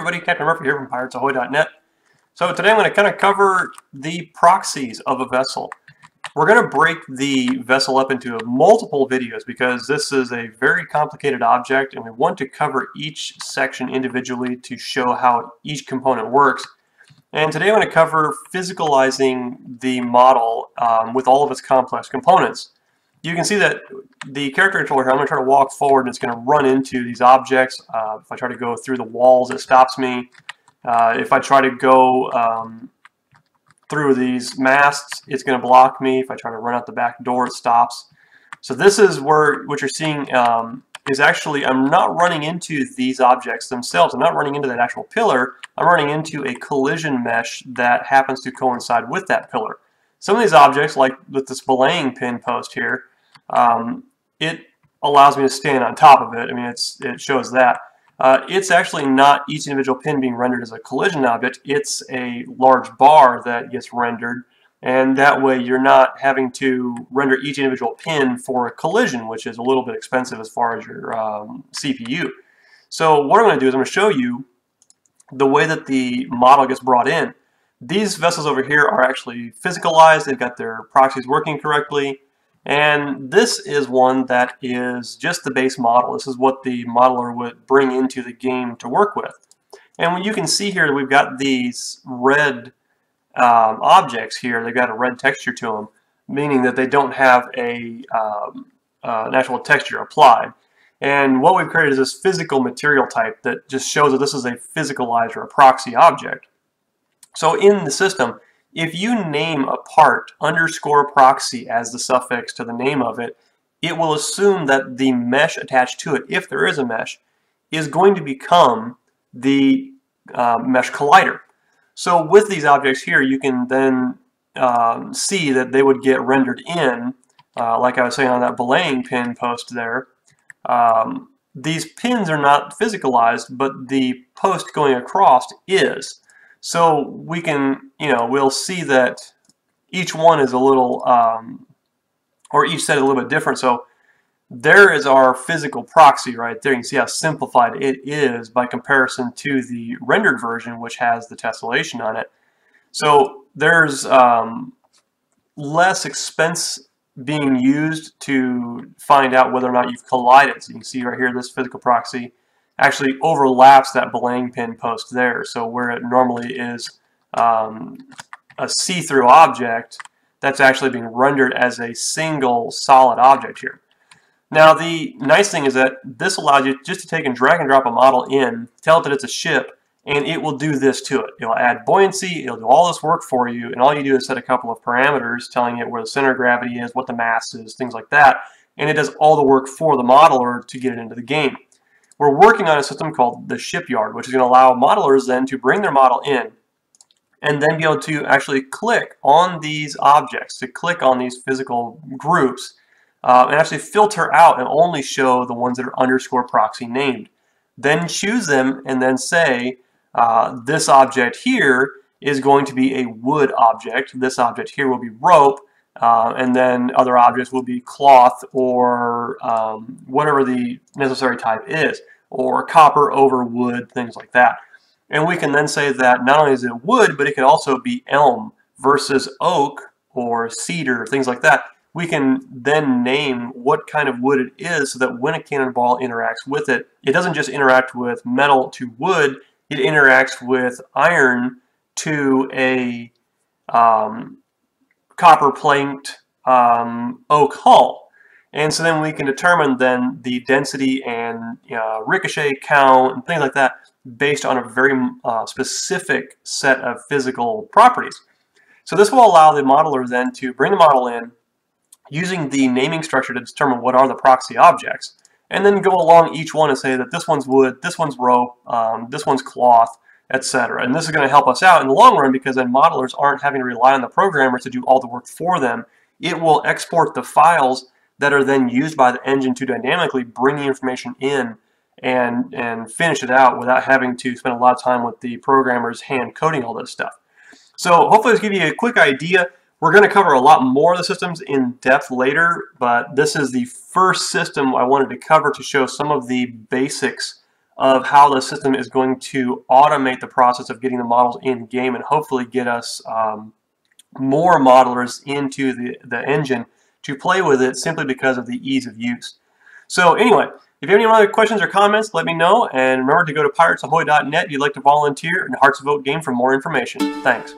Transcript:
everybody, Captain Murphy here from PiratesAhoy.net. So today I'm going to kind of cover the proxies of a vessel. We're going to break the vessel up into multiple videos because this is a very complicated object and we want to cover each section individually to show how each component works. And today I'm going to cover physicalizing the model with all of its complex components. You can see that the character controller here, I'm going to try to walk forward and it's going to run into these objects. If I try to go through the walls, it stops me. If I try to go through these masts, it's going to block me. If I try to run out the back door, it stops. So this is where what you're seeing is actually, I'm not running into these objects themselves. I'm not running into that actual pillar. I'm running into a collision mesh that happens to coincide with that pillar. Some of these objects, like with this belaying pin post here, it allows me to stand on top of it. I mean, it shows that. It's actually not each individual pin being rendered as a collision object. It's a large bar that gets rendered, and that way you're not having to render each individual pin for a collision, which is a little bit expensive as far as your CPU. So what I'm going to do is I'm going to show you the way that the model gets brought in. These vessels over here are actually physicalized. They've got their proxies working correctly. And this is one that is just the base model. This is what the modeler would bring into the game to work with. And when you can see here, we've got these red objects here. They've got a red texture to them, meaning that they don't have an actual texture applied. And what we've created is this physical material type that just shows that this is a physicalized or a proxy object. So in the system, if you name a part _proxy as the suffix to the name of it, it will assume that the mesh attached to it, if there is a mesh, is going to become the mesh collider. So with these objects here, you can then see that they would get rendered in, like I was saying on that belaying pin post there. These pins are not physicalized, but the post going across is. So we can, we'll see that each one is a little, or each set is a little bit different. So there is our physical proxy right there. You can see how simplified it is by comparison to the rendered version, which has the tessellation on it. So there's less expense being used to find out whether or not you've collided. So you can see right here, this physical proxy actually overlaps that belaying pin post there. So where it normally is a see-through object, that's actually being rendered as a single solid object here. Now the nice thing is that this allows you just to take and drag and drop a model in, tell it that it's a ship, and it will do this to it. It'll add buoyancy, it'll do all this work for you, and all you do is set a couple of parameters telling it where the center of gravity is, what the mass is, things like that, and it does all the work for the modeler to get it into the game. We're working on a system called the shipyard, which is going to allow modelers then to bring their model in and then be able to actually click on these objects, to click on these physical groups, and actually filter out and only show the ones that are _proxy named. Then choose them and then say, this object here is going to be a wood object, this object here will be rope, and then other objects will be cloth or whatever the necessary type is, or copper over wood, things like that. And we can then say that not only is it wood, but it can also be elm versus oak or cedar, things like that. We can then name what kind of wood it is so that when a cannonball interacts with it, it doesn't just interact with metal to wood, it interacts with iron to a copper planked oak hull. And so then we can determine then the density and ricochet count and things like that based on a very specific set of physical properties. So this will allow the modeler then to bring the model in using the naming structure to determine what are the proxy objects, and then go along each one and say that this one's wood, this one's rope, this one's cloth, etc. And this is going to help us out in the long run because then modelers aren't having to rely on the programmer to do all the work for them. It will export the files that are then used by the engine to dynamically bring the information in and finish it out without having to spend a lot of time with the programmers hand coding all this stuff. So hopefully this gives you a quick idea. We're going to cover a lot more of the systems in depth later, but this is the first system I wanted to cover to show some of the basics of how the system is going to automate the process of getting the models in game and hopefully get us more modelers into the engine to play with it simply because of the ease of use. So anyway, if you have any other questions or comments, let me know, and remember to go to piratesahoy.net if you'd like to volunteer and Hearts of Oak game for more information. Thanks.